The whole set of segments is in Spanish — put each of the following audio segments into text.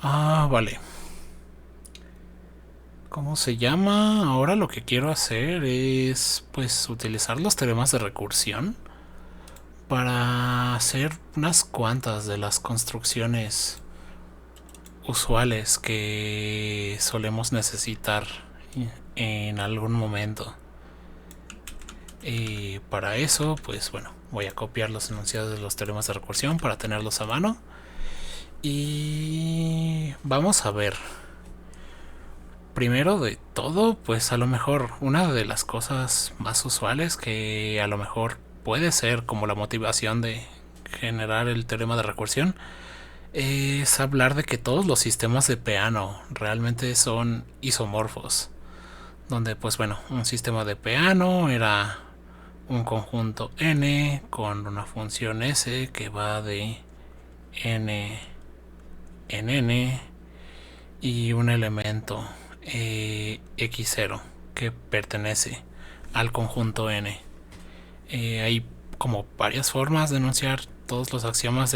Vale. ¿Cómo se llama? Ahora lo que quiero hacer es pues utilizar los teoremas de recursión para hacer unas cuantas de las construcciones usuales que solemos necesitar en algún momento. Y para eso, pues bueno, voy a copiar los enunciados de los teoremas de recursión para tenerlos a mano. Y vamos a ver. Primero de todo, pues a lo mejor una de las cosas más usuales que a lo mejor puede ser como la motivación de generar el teorema de recursión es hablar de que todos los sistemas de Peano realmente son isomorfos, donde pues bueno, un sistema de Peano era un conjunto n con una función s que va de n en n y un elemento x0 que pertenece al conjunto n. Hay como varias formas de enunciar todos los axiomas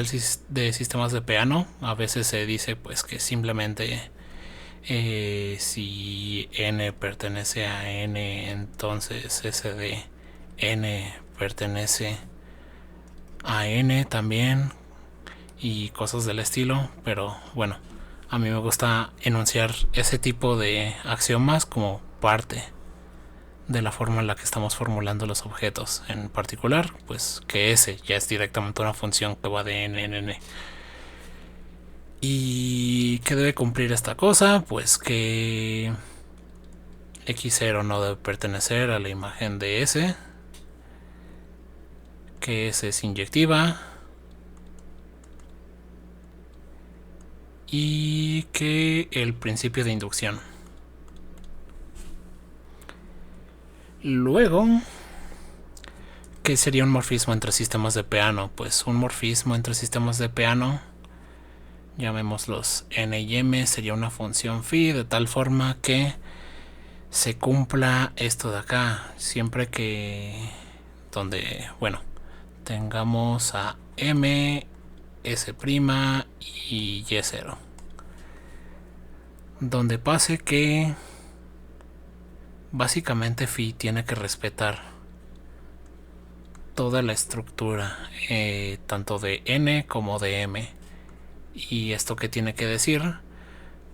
de sistemas de Peano. A veces se dice pues que simplemente si n pertenece a n, entonces s de n pertenece a n también y cosas del estilo. Pero bueno, a mí me gusta enunciar ese tipo de axiomas como parte de la forma en la que estamos formulando los objetos. En particular, pues que S ya es directamente una función que va de n en n. ¿Y qué debe cumplir esta cosa? Pues que x0 no debe pertenecer a la imagen de S, que S es inyectiva y que el principio de inducción. Luego, ¿qué sería un morfismo entre sistemas de Peano? Pues un morfismo entre sistemas de Peano, llamémoslos n y m, sería una función phi de tal forma que se cumpla esto de acá, siempre que donde, bueno, tengamos a m, s' y y0, donde pase que básicamente phi tiene que respetar toda la estructura, tanto de n como de m. ¿Y esto qué tiene que decir?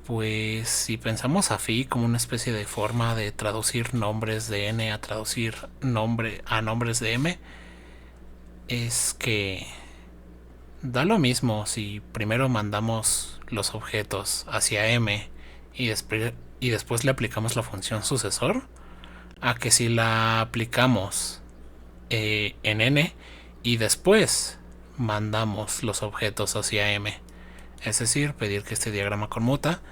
Pues si pensamos a phi como una especie de forma de traducir nombres de n a traducir nombres de m, es que da lo mismo si primero mandamos los objetos hacia m y después le aplicamos la función sucesor, a que si la aplicamos en n y después mandamos los objetos hacia m. Es decir, pedir que este diagrama conmuta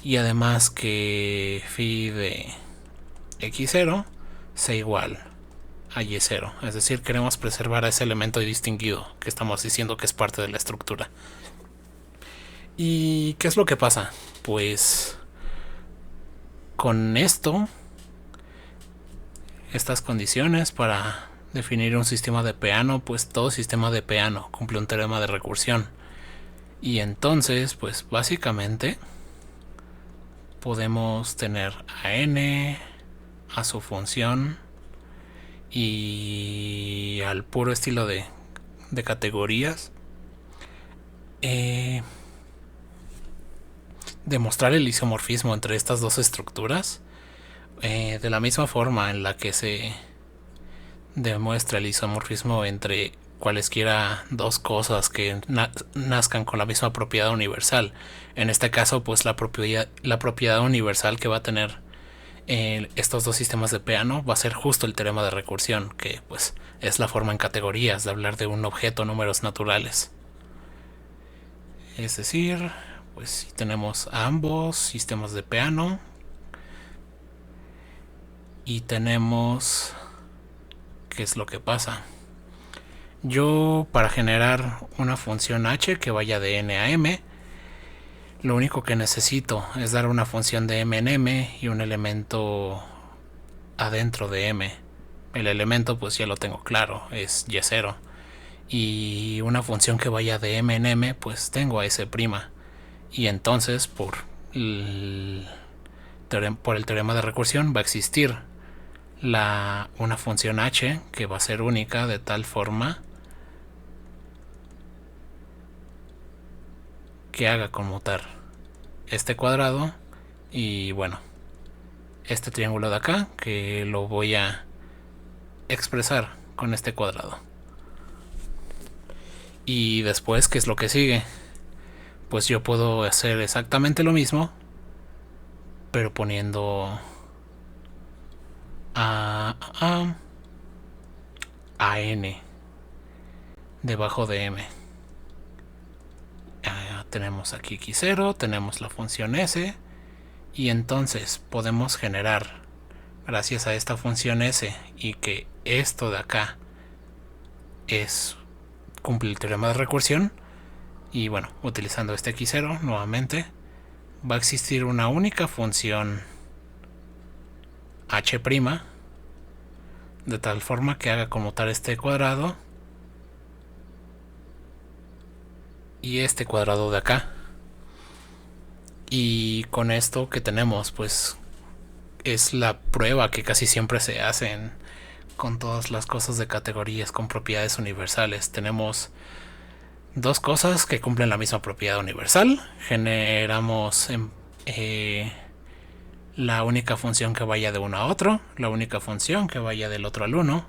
y además que phi de x0 sea igual a y0. Es decir, queremos preservar a ese elemento distinguido que estamos diciendo que es parte de la estructura. ¿Y qué es lo que pasa? Pues con estas condiciones para definir un sistema de Peano, pues todo sistema de Peano cumple un teorema de recursión. Y entonces, pues básicamente podemos tener a n, a su función y al puro estilo de categorías, demostrar el isomorfismo entre estas dos estructuras, de la misma forma en la que se demuestra el isomorfismo entre cualesquiera dos cosas que nazcan con la misma propiedad universal. En este caso, pues la propiedad universal que va a tener estos dos sistemas de Peano va a ser justo el teorema de recursión, que pues es la forma en categorías de hablar de un objeto números naturales. Es decir, pues si tenemos ambos sistemas de Peano y tenemos, ¿qué es lo que pasa? Yo, para generar una función h que vaya de n a m, lo único que necesito es dar una función de m en m y un elemento adentro de m. El elemento pues ya lo tengo claro, es y0. Y una función que vaya de m en m, pues tengo a s'. y entonces por el teorema de recursión va a existir una función h que va a ser única de tal forma que haga conmutar este cuadrado y bueno, este triángulo de acá, que lo voy a expresar con este cuadrado. Y después, ¿qué es lo que sigue? Pues yo puedo hacer exactamente lo mismo, pero poniendo a n debajo de m. Tenemos aquí x0, tenemos la función s, y entonces podemos generar, gracias a esta función s, y que esto de acá cumple el teorema de recursión, y bueno, utilizando este x0 nuevamente, va a existir una única función h', de tal forma que haga conmutar este cuadrado y este cuadrado de acá. Y con esto que tenemos, pues es la prueba que casi siempre se hacen con todas las cosas de categorías con propiedades universales. Tenemos dos cosas que cumplen la misma propiedad universal. Generamos la única función que vaya de uno a otro, la única función que vaya del otro al uno,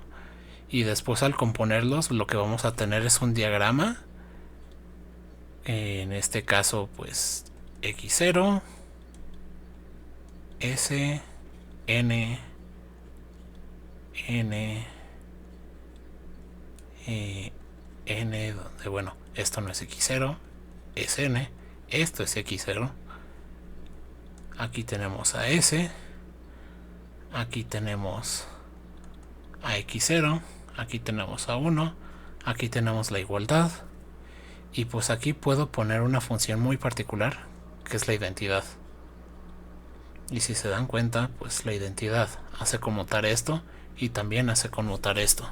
y después al componerlos lo que vamos a tener es un diagrama, en este caso pues x0, s, n, n, donde bueno, esto no es x0, es n, esto es x0, aquí tenemos a s, aquí tenemos a x0, aquí tenemos a 1, aquí tenemos la igualdad, y pues aquí puedo poner una función muy particular que es la identidad. Y si se dan cuenta, pues la identidad hace conmutar esto y también hace conmutar esto.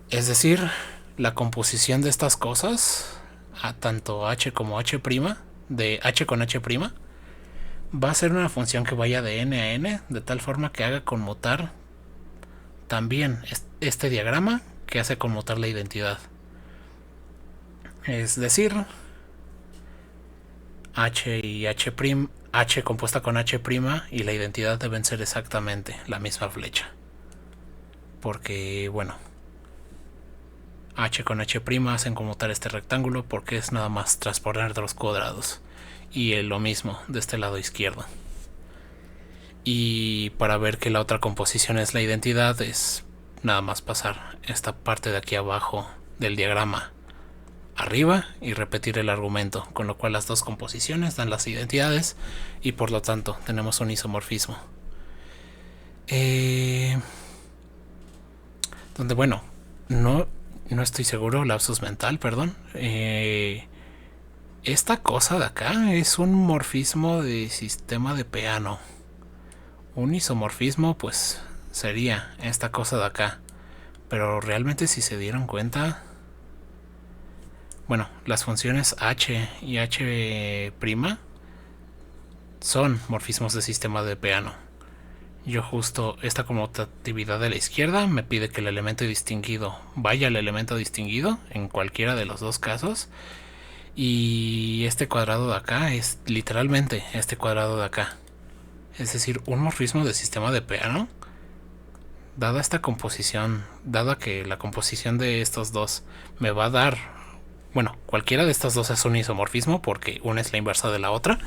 Es decir, la composición de estas cosas, a tanto h como h', de h con h', va a ser una función que vaya de n a n, de tal forma que haga conmutar también este diagrama que hace conmutar la identidad. Es decir, h y h', h compuesta con h' y la identidad deben ser exactamente la misma flecha. Porque, bueno, h con h' hacen conmutar este rectángulo porque es nada más transponer dos cuadrados. Y lo mismo de este lado izquierdo. Y para ver que la otra composición es la identidad, es nada más pasar esta parte de aquí abajo del diagrama arriba y repetir el argumento, con lo cual las dos composiciones dan las identidades y por lo tanto tenemos un isomorfismo. Donde bueno, no estoy seguro, lapsus mental, perdón. Esta cosa de acá es un morfismo de sistema de Peano. Un isomorfismo pues sería esta cosa de acá, pero realmente si se dieron cuenta, bueno, las funciones h y h' son morfismos de sistema de Peano. Yo justo esta conmutatividad de la izquierda me pide que el elemento distinguido vaya al elemento distinguido en cualquiera de los dos casos, y este cuadrado de acá es literalmente este cuadrado de acá. Es decir, un morfismo de sistema de Peano, dada esta composición, dada que la composición de estos dos me va a dar, bueno, cualquiera de estas dos es un isomorfismo porque una es la inversa de la otra,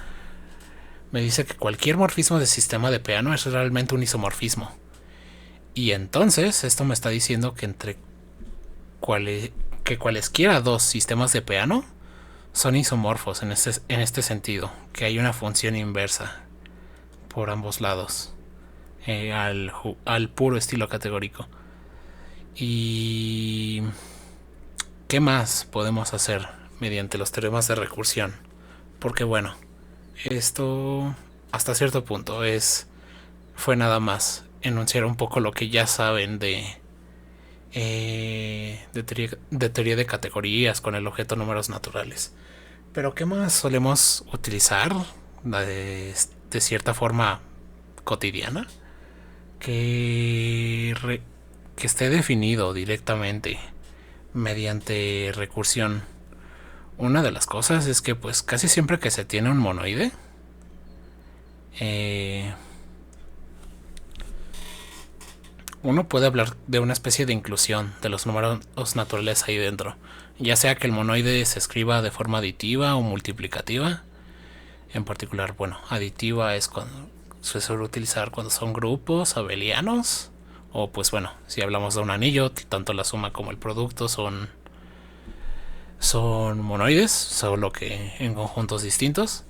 me dice que cualquier morfismo de sistema de Peano es realmente un isomorfismo. Y entonces esto me está diciendo que que cualesquiera dos sistemas de Peano son isomorfos en este sentido, que hay una función inversa por ambos lados, al puro estilo categórico. ¿Y qué más podemos hacer mediante los teoremas de recursión? Porque bueno, esto hasta cierto punto fue nada más enunciar un poco lo que ya saben de teoría de categorías con el objeto números naturales. Pero ¿qué más solemos utilizar de cierta forma cotidiana? Que esté definido directamente mediante recursión. Una de las cosas es que pues casi siempre que se tiene un monoide, uno puede hablar de una especie de inclusión de los números naturales ahí dentro, ya sea que el monoide se escriba de forma aditiva o multiplicativa. En particular, bueno, aditiva es cuando se suele utilizar cuando son grupos abelianos, o pues bueno, si hablamos de un anillo, tanto la suma como el producto son monoides, solo que en conjuntos distintos.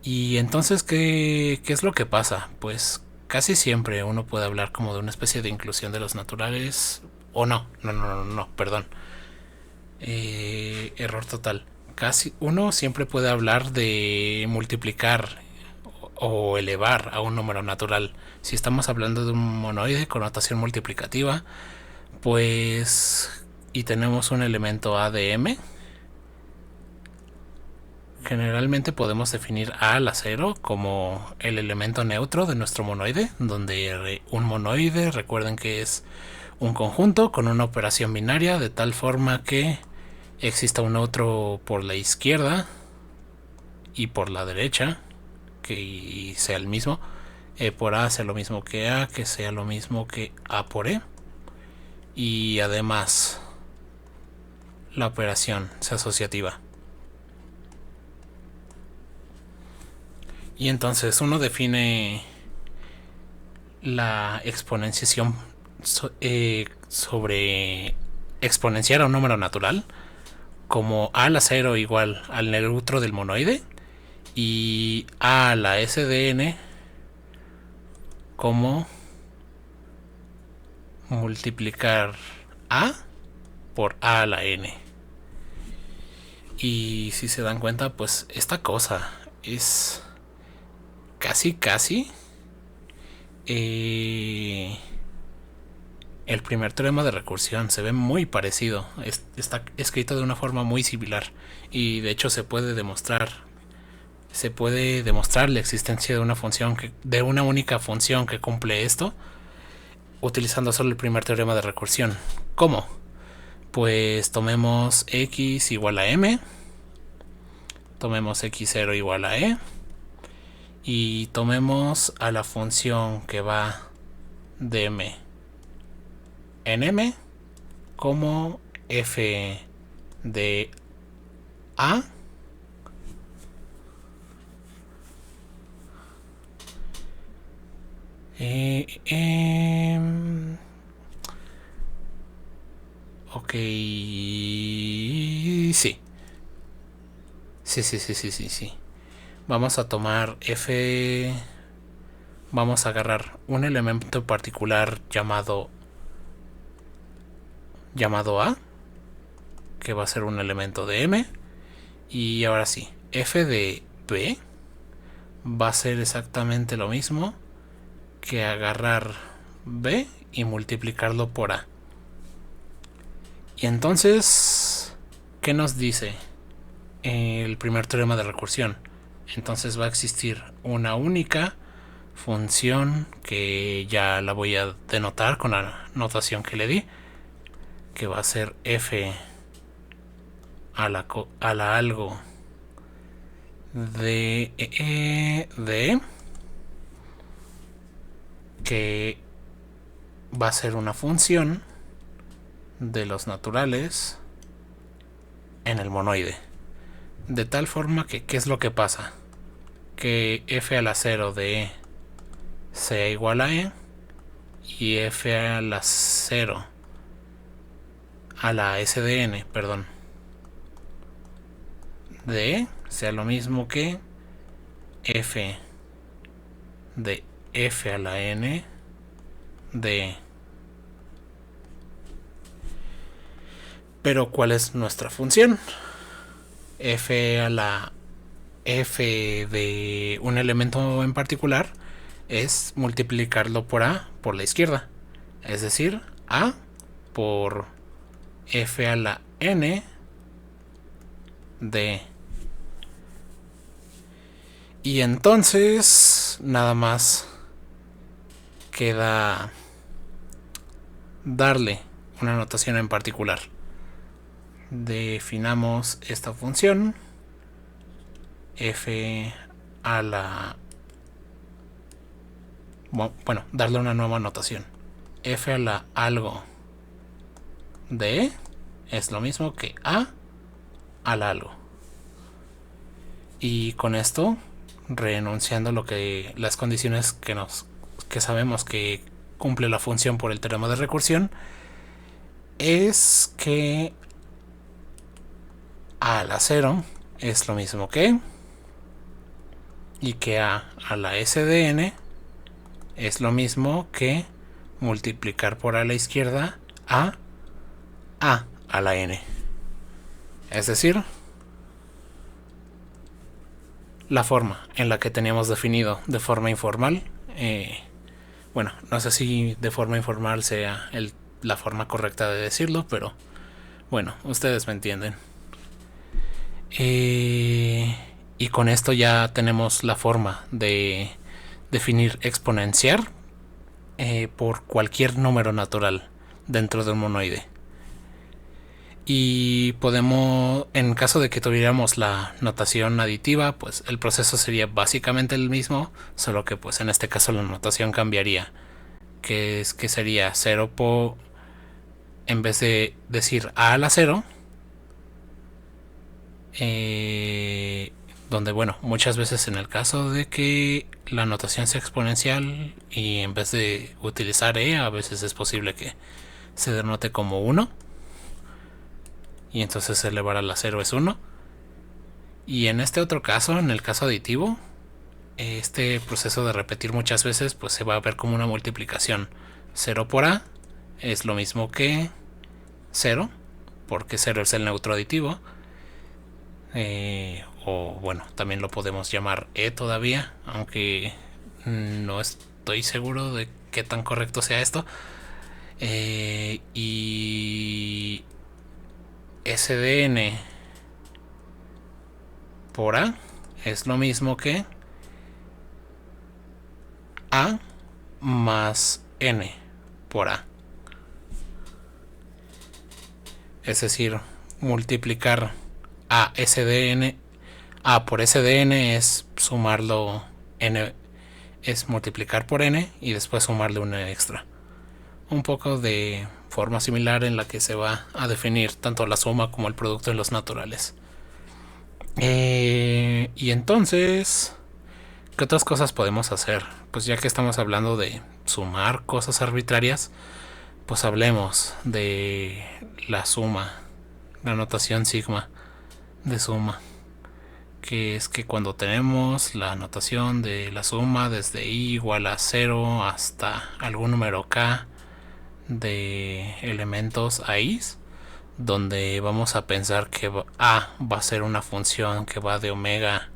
Y entonces, ¿qué es lo que pasa? Pues casi siempre uno puede hablar como de una especie de inclusión de los naturales. O no, perdón. Error total. Casi uno siempre puede hablar de multiplicar o elevar a un número natural. Si estamos hablando de un monoide con notación multiplicativa, pues y tenemos un elemento A de M, generalmente podemos definir A a la 0 como el elemento neutro de nuestro monoide, donde un monoide, recuerden que es un conjunto con una operación binaria de tal forma que exista un neutro por la izquierda y por la derecha, que sea el mismo. E por A sea lo mismo que A, que sea lo mismo que A por E. Y además la operación sea asociativa. Y entonces uno define la exponenciación sobre exponenciar a un número natural como a la 0 igual al neutro del monoide y a la SDN como multiplicar a por a la n. Y si se dan cuenta, pues esta cosa es casi el primer teorema de recursión. Se ve muy parecido, está escrito de una forma muy similar y de hecho se puede demostrar la existencia de una función de una única función que cumple esto utilizando solo el primer teorema de recursión. ¿Cómo? Pues tomemos x igual a m, tomemos x0 igual a e y tomemos a la función que va de m en m como f de a ok, sí. Sí. Vamos a tomar f, vamos a agarrar un elemento particular llamado a, que va a ser un elemento de m, y ahora sí, f de b va a ser exactamente lo mismo que agarrar b y multiplicarlo por a. Y entonces, ¿qué nos dice el primer teorema de recursión? Entonces va a existir una única función que ya la voy a denotar con la notación que le di, que va a ser f a la algo de que va a ser una función de los naturales en el monoide, de tal forma que ¿qué es lo que pasa? Que f a la 0 de e sea igual a e y f a la 0 a la SDN, perdón, de e sea lo mismo que f de f a la n de e. Pero ¿cuál es nuestra función? F a la f de un elemento en particular es multiplicarlo por a por la izquierda, es decir, a por f a la n de. Y entonces nada más queda darle una notación en particular. Definamos esta función f a la... Bueno, darle una nueva notación. F a la algo de E es lo mismo que A al algo. Y con esto, renunciando las condiciones que sabemos que cumple la función por el teorema de recursión, es que A a la 0 es lo mismo que, y que A a la S de n es lo mismo que multiplicar por a la izquierda a la n. Es decir, la forma en la que teníamos definido de forma informal, bueno, no sé si de forma informal sea la forma correcta de decirlo, pero bueno, ustedes me entienden. Y con esto ya tenemos la forma de definir exponenciar por cualquier número natural dentro de un monoide. Y podemos, en caso de que tuviéramos la notación aditiva, pues el proceso sería básicamente el mismo, solo que pues en este caso la notación cambiaría, que sería 0 por, en vez de decir a la 0, donde bueno, muchas veces en el caso de que la notación sea exponencial y en vez de utilizar a veces es posible que se denote como 1, y entonces elevar a la 0 es 1. Y en este otro caso, en el caso aditivo, este proceso de repetir muchas veces pues se va a ver como una multiplicación. 0 por a es lo mismo que 0, porque 0 es el neutro aditivo, o bueno, también lo podemos llamar e todavía, aunque no estoy seguro de qué tan correcto sea esto. Y S de n por a es lo mismo que a más n por a. Es decir, multiplicar a s de n, a por s de n es sumarlo, n es multiplicar por n y después sumarle un extra. Un poco de forma similar en la que se va a definir tanto la suma como el producto de los naturales. Y entonces, ¿qué otras cosas podemos hacer? Pues ya que estamos hablando de sumar cosas arbitrarias, pues hablemos de la suma, la notación sigma de suma, que es que cuando tenemos la notación de la suma desde i igual a 0 hasta algún número k de elementos i, donde vamos a pensar que a va a ser una función que va de omega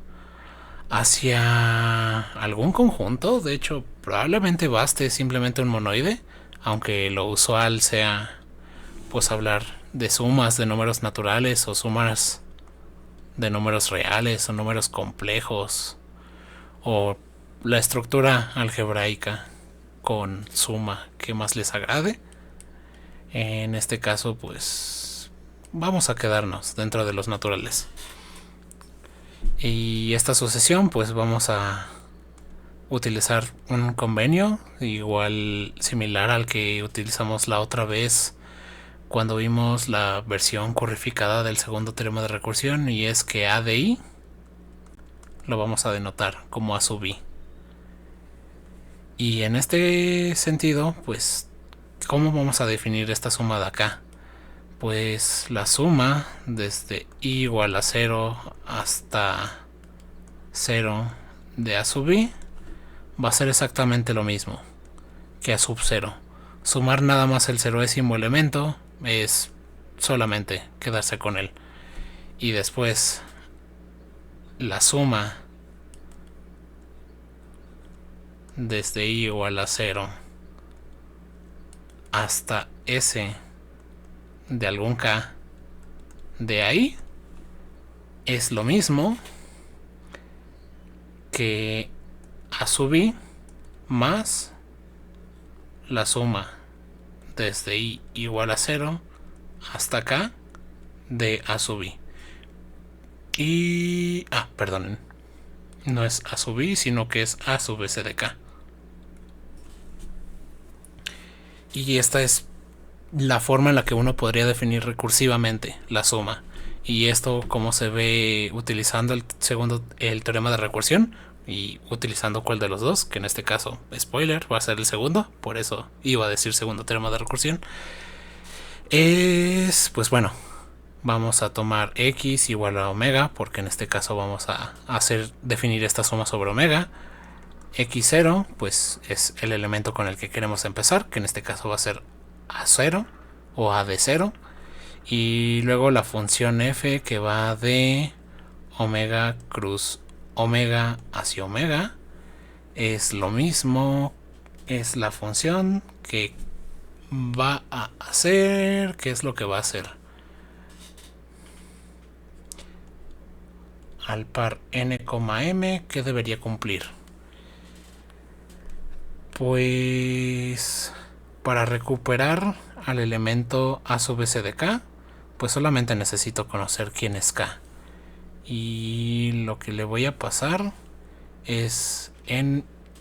hacia algún conjunto. De hecho, probablemente baste simplemente un monoide, aunque lo usual sea pues hablar de sumas de números naturales o sumas de números reales o números complejos, o la estructura algebraica con suma que más les agrade. En este caso pues vamos a quedarnos dentro de los naturales. Y esta sucesión pues vamos a utilizar un convenio igual similar al que utilizamos la otra vez cuando vimos la versión currificada del segundo teorema de recursión, y es que a de i lo vamos a denotar como a sub i. Y en este sentido, pues, ¿cómo vamos a definir esta suma de acá? Pues la suma desde i igual a 0 hasta 0 de a sub i va a ser exactamente lo mismo que a sub 0. Sumar nada más el 0º elemento es solamente quedarse con él. Y después la suma desde i igual a 0 hasta s de algún k de ahí es lo mismo que A sub I más la suma desde I igual a 0 hasta acá de A sub I. Y... perdonen. No es A sub I, sino que es A sub S de K. Y esta es la forma en la que uno podría definir recursivamente la suma. Y esto como se ve utilizando el teorema de recursión y utilizando cuál de los dos, que en este caso, spoiler, va a ser el segundo, por eso iba a decir segundo teorema de recursión. Es, pues bueno, vamos a tomar x igual a omega, porque en este caso vamos a definir esta suma sobre omega. X0 pues es el elemento con el que queremos empezar, que en este caso va a ser A0 o A de 0, y luego la función f que va de omega cruz omega hacia omega es lo mismo, es la función que va a hacer, ¿qué es lo que va a hacer? Al par n, m, ¿qué debería cumplir? Pues para recuperar al elemento A sub S de K, pues solamente necesito conocer quién es K. Y lo que le voy a pasar es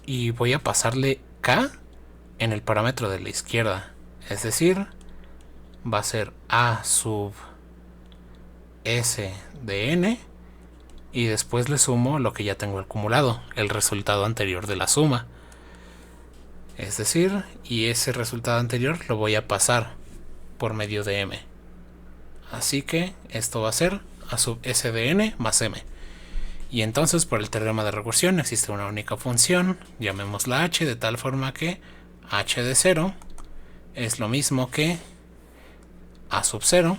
y voy a pasarle K en el parámetro de la izquierda. Es decir, va a ser A sub S de N y después le sumo lo que ya tengo acumulado, el resultado anterior de la suma. Es decir, y ese resultado anterior lo voy a pasar por medio de m. Así que esto va a ser A sub S de N más m. Y entonces por el teorema de recursión existe una única función, llamémosla h, de tal forma que h de 0 es lo mismo que A sub 0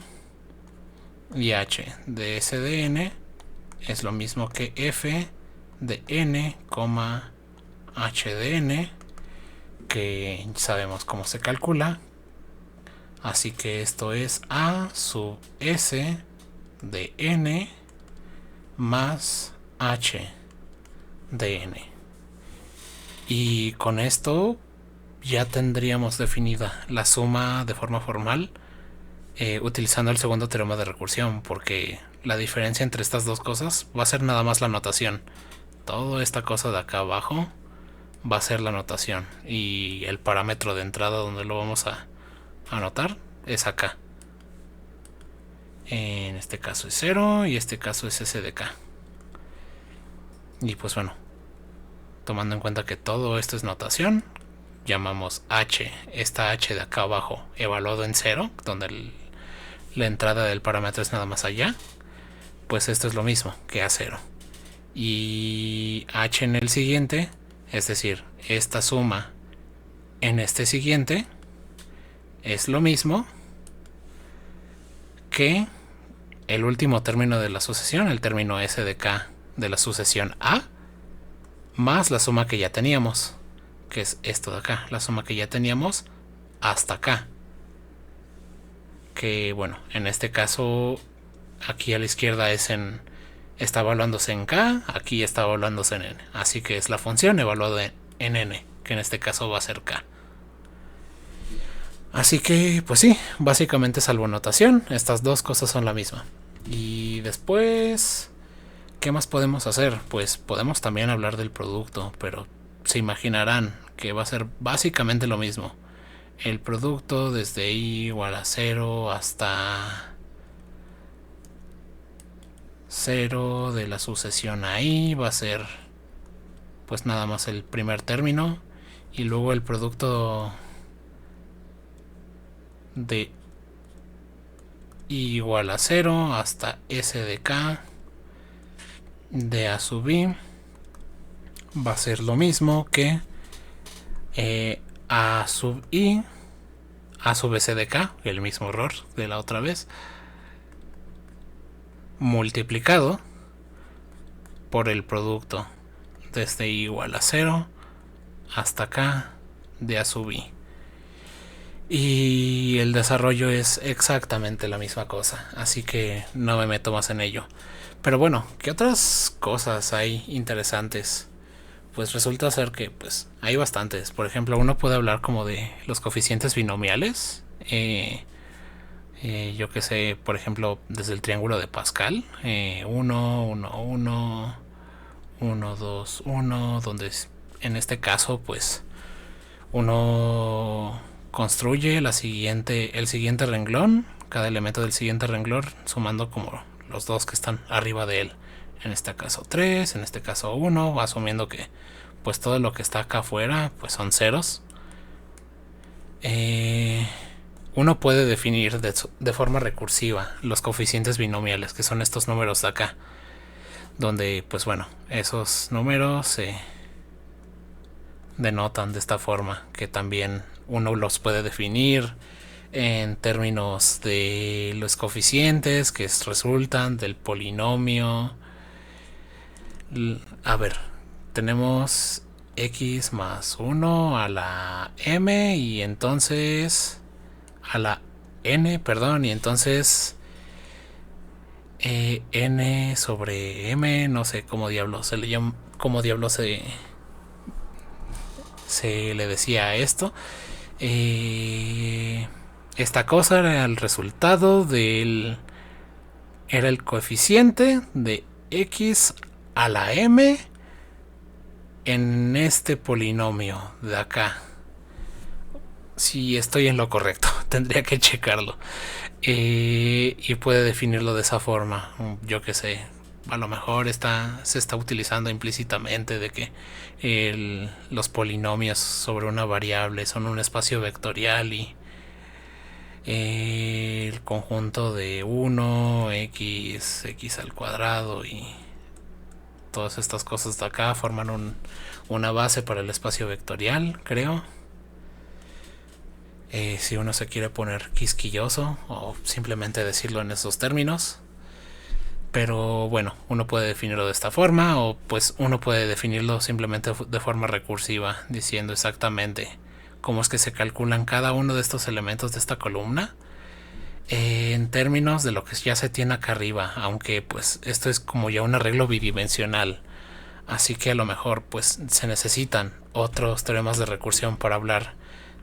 y h de S de N es lo mismo que f de n, h de n, que sabemos cómo se calcula. Así que esto es A sub S de N más H de N. Y con esto ya tendríamos definida la suma de forma formal, utilizando el segundo teorema de recursión, porque la diferencia entre estas dos cosas va a ser nada más la notación. Toda esta cosa de acá abajo va a ser la notación, y el parámetro de entrada donde lo vamos a anotar es acá. En este caso es 0 y este caso es S de K. Y pues bueno, tomando en cuenta que todo esto es notación, llamamos h, esta h de acá abajo, evaluado en 0, donde la entrada del parámetro es nada más allá, pues esto es lo mismo que A0. Y h en el siguiente, es decir, esta suma en este siguiente, es lo mismo que el último término de la sucesión, el término S de K de la sucesión A, más la suma que ya teníamos, que es esto de acá, la suma que ya teníamos hasta acá. Que bueno, en este caso, aquí a la izquierda está evaluándose en K, aquí está evaluándose en N. Así que es la función evaluada en N, que en este caso va a ser K. Así que, pues sí, básicamente salvo notación, estas dos cosas son la misma. Y después, ¿qué más podemos hacer? Pues podemos también hablar del producto, pero se imaginarán que va a ser básicamente lo mismo. El producto desde i igual a 0 hasta 0 de la sucesión a i va a ser pues nada más el primer término, y luego el producto de i igual a 0 hasta S de K de A sub I va a ser lo mismo que A sub I, A sub S de K, el mismo error de la otra vez, multiplicado por el producto desde i igual a 0 hasta K de A sub I. Y el desarrollo es exactamente la misma cosa, así que no me meto más en ello. Pero bueno, ¿qué otras cosas hay interesantes? Pues resulta ser que pues hay bastantes. Por ejemplo, uno puede hablar como de los coeficientes binomiales. Yo que sé, por ejemplo, desde el triángulo de Pascal. 1, 1, 1, 1, 2, 1, donde en este caso pues uno construye el siguiente renglón, cada elemento del siguiente renglón, sumando como los dos que están arriba de él. En este caso 3, en este caso 1, asumiendo que pues todo lo que está acá afuera pues son ceros. Uno puede definir de forma recursiva los coeficientes binomiales, que son estos números de acá, donde pues bueno, esos números se denotan de esta forma, que también uno los puede definir en términos de los coeficientes que resultan del polinomio. A ver, tenemos x más 1 a la m y entonces a la n, perdón, y entonces n sobre m, no sé cómo diablos se le llama, cómo diablos se le decía a esto. Esta cosa era el resultado del... Era el coeficiente de x a la m en este polinomio de acá. Si estoy en lo correcto, tendría que checarlo. Y puede definirlo de esa forma. Yo que sé, a lo mejor se está utilizando implícitamente de que los polinomios sobre una variable son un espacio vectorial y el conjunto de 1, x al cuadrado y todas estas cosas de acá forman una base para el espacio vectorial, creo. Si uno se quiere poner quisquilloso o simplemente decirlo en esos términos. Pero bueno, uno puede definirlo de esta forma o pues uno puede definirlo simplemente de forma recursiva, diciendo exactamente cómo es que se calculan cada uno de estos elementos de esta columna en términos de lo que ya se tiene acá arriba, aunque pues esto es como ya un arreglo bidimensional, así que a lo mejor pues se necesitan otros teoremas de recursión para hablar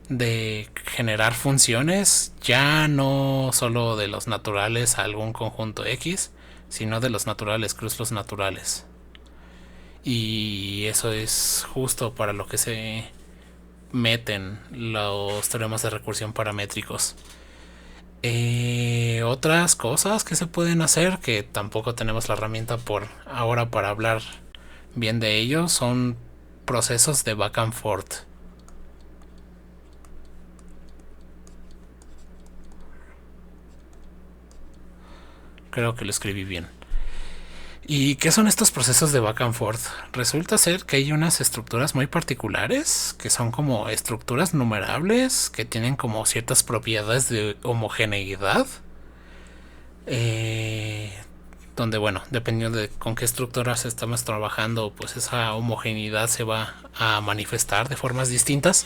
de generar funciones, ya no solo de los naturales a algún conjunto X, sino de los naturales cruz los naturales. Y eso es justo para lo que se meten los teoremas de recursión paramétricos. Otras cosas que se pueden hacer, que tampoco tenemos la herramienta por ahora para hablar bien de ello, son procesos de back and forth. Creo que lo escribí bien. ¿Y qué son estos procesos de back and forth? Resulta ser que hay unas estructuras muy particulares, que son como estructuras numerables, que tienen como ciertas propiedades de homogeneidad. Donde bueno, dependiendo de con qué estructuras estamos trabajando, pues esa homogeneidad se va a manifestar de formas distintas.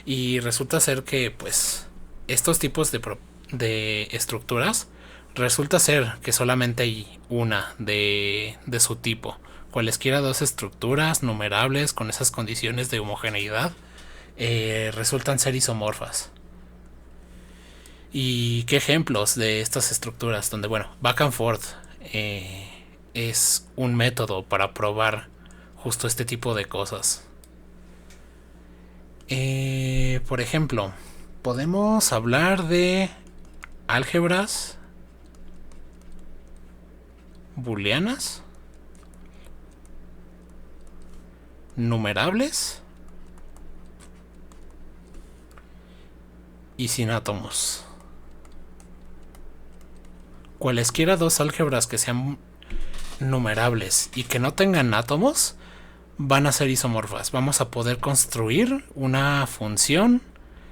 Y resulta ser que pues estos tipos de estructuras, resulta ser que solamente hay una de su tipo. Cualesquiera dos estructuras numerables con esas condiciones de homogeneidad resultan ser isomorfas. ¿Y qué ejemplos de estas estructuras? Donde, bueno, back and forth es un método para probar justo este tipo de cosas. Por ejemplo, podemos hablar de álgebras booleanas numerables y sin átomos. Cualesquiera dos álgebras que sean numerables y que no tengan átomos van a ser isomorfas. Vamos a poder construir una función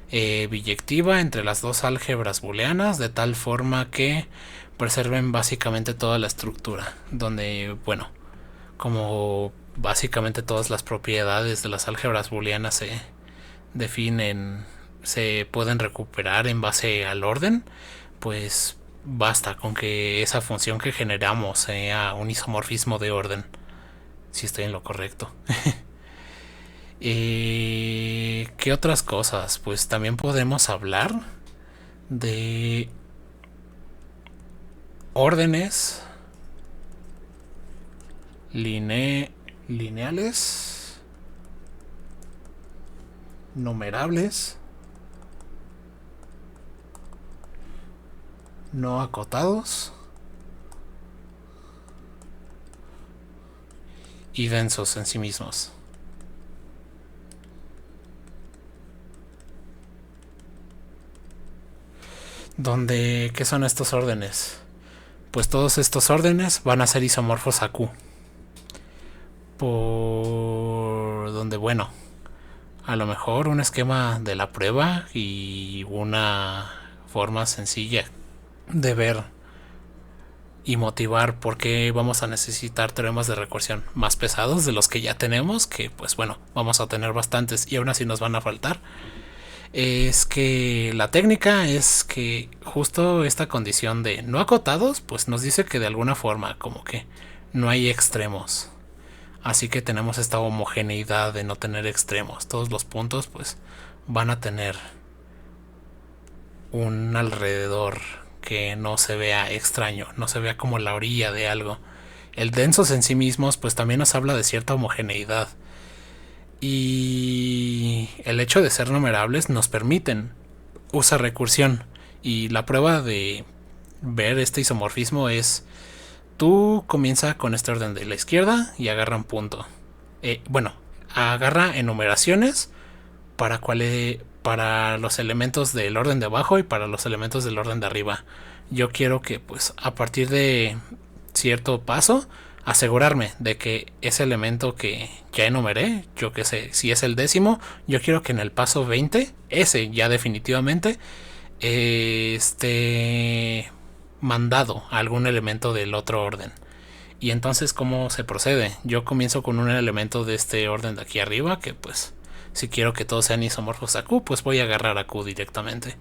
biyectiva entre las dos álgebras booleanas de tal forma que preserven básicamente toda la estructura, donde, bueno, como básicamente todas las propiedades de las álgebras booleanas se definen se pueden recuperar en base al orden, pues basta con que esa función que generamos sea un isomorfismo de orden. Si estoy en lo correcto. ¿Qué otras cosas? Pues también podemos hablar de órdenes lineales, numerables, no acotados y densos en sí mismos. ¿Qué son estos órdenes? Pues todos estos órdenes van a ser isomorfos a Q. Por donde, bueno, a lo mejor un esquema de la prueba y una forma sencilla de ver y motivar por qué vamos a necesitar teoremas de recursión más pesados de los que ya tenemos, que pues bueno, vamos a tener bastantes y aún así nos van a faltar. Es que la técnica es que justo esta condición de no acotados, pues nos dice que de alguna forma como que no hay extremos. Así que tenemos esta homogeneidad de no tener extremos. Todos los puntos pues van a tener un alrededor que no se vea extraño, no se vea como la orilla de algo. El densos en sí mismos pues también nos habla de cierta homogeneidad. Y el hecho de ser numerables nos permiten usar recursión. Y la prueba de ver este isomorfismo es: tú comienza con este orden de la izquierda y agarra un punto. Bueno, agarra enumeraciones para los elementos del orden de abajo y para los elementos del orden de arriba. Yo quiero que pues a partir de cierto paso asegurarme de que ese elemento que ya enumeré, yo que sé, si es el décimo, yo quiero que en el paso 20, ese ya definitivamente esté mandado a algún elemento del otro orden. Y entonces, ¿cómo se procede? Yo comienzo con un elemento de este orden de aquí arriba, que pues si quiero que todos sean isomorfos a Q, pues voy a agarrar a Q directamente.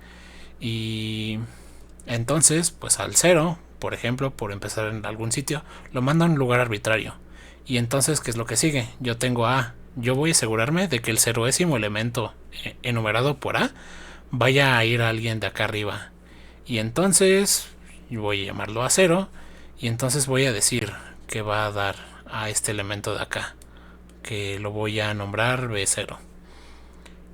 Y entonces, pues al 0, por ejemplo, por empezar en algún sitio, lo mando a un lugar arbitrario. Y entonces, ¿qué es lo que sigue? Yo tengo A. Yo voy a asegurarme de que el 0º elemento enumerado por A vaya a ir a alguien de acá arriba. Y entonces voy a llamarlo a 0. Y entonces voy a decir que va a dar a este elemento de acá, que lo voy a nombrar B0.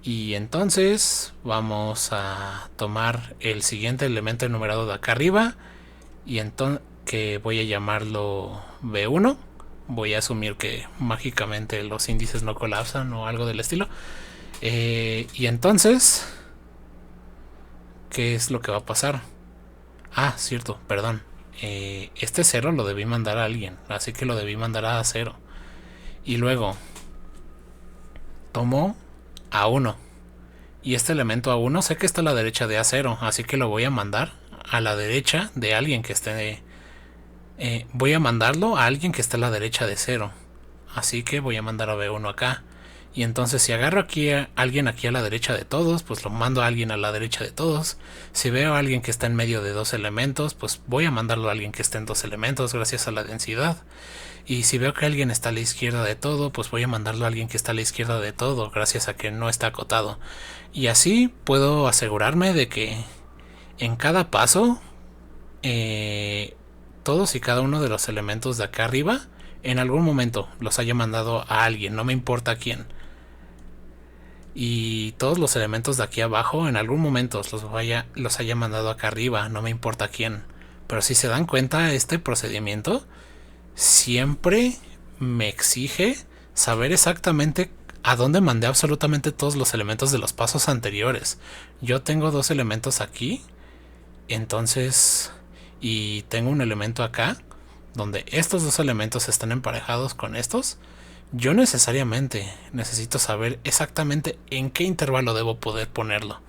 Y entonces vamos a tomar el siguiente elemento enumerado de acá arriba, y entonces que voy a llamarlo B1. Voy a asumir que mágicamente los índices no colapsan o algo del estilo. Y entonces, ¿qué es lo que va a pasar? Ah, cierto, perdón. Este 0 lo debí mandar a alguien, así que lo debí mandar a 0. Y luego tomo A1. Y este elemento A1 sé que está a la derecha de A0, así que lo voy a mandar a la derecha de alguien que esté... voy a mandarlo a alguien que esté a la derecha de 0. Así que voy a mandar a B1 acá. Y entonces si agarro aquí a alguien aquí a la derecha de todos, pues lo mando a alguien a la derecha de todos. Si veo a alguien que está en medio de dos elementos, pues voy a mandarlo a alguien que esté en dos elementos gracias a la densidad. Y si veo que alguien está a la izquierda de todo, pues voy a mandarlo a alguien que está a la izquierda de todo gracias a que no está acotado. Y así puedo asegurarme de que en cada paso todos y cada uno de los elementos de acá arriba en algún momento los haya mandado a alguien, no me importa quién. Y todos los elementos de aquí abajo en algún momento los haya mandado acá arriba, no me importa quién. Pero si se dan cuenta, este procedimiento siempre me exige saber exactamente a dónde mandé absolutamente todos los elementos de los pasos anteriores. Yo tengo dos elementos aquí, entonces, y tengo un elemento acá donde estos dos elementos están emparejados con estos. Yo necesariamente necesito saber exactamente en qué intervalo debo poder ponerlo.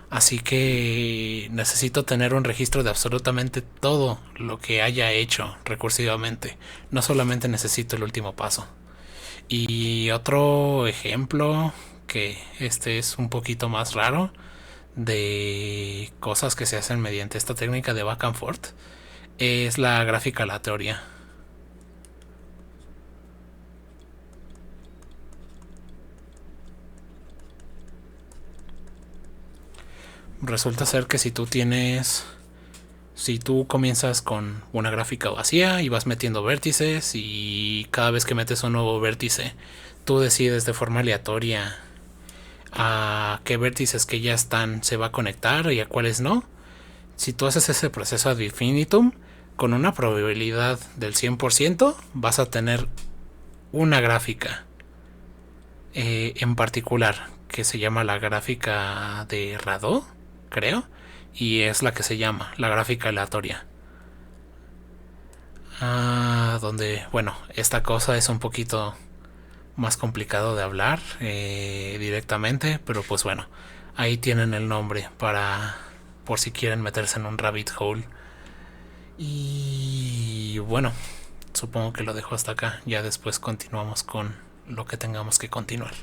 Así que necesito tener un registro de absolutamente todo lo que haya hecho recursivamente. No solamente necesito el último paso. Y otro ejemplo, que este es un poquito más raro, de cosas que se hacen mediante esta técnica de back and forth es la gráfica aleatoria. Resulta ser que si tú comienzas con una gráfica vacía y vas metiendo vértices, y cada vez que metes un nuevo vértice tú decides de forma aleatoria a qué vértices que ya están se va a conectar y a cuáles no. Si tú haces ese proceso ad infinitum, con una probabilidad del 100% vas a tener una gráfica en particular que se llama la gráfica de Radó, creo, y es la que se llama la gráfica aleatoria. Donde, bueno, esta cosa es un poquito más complicado de hablar directamente, pero pues bueno, ahí tienen el nombre para por si quieren meterse en un rabbit hole. Y bueno, supongo que lo dejo hasta acá, ya después continuamos con lo que tengamos que continuar.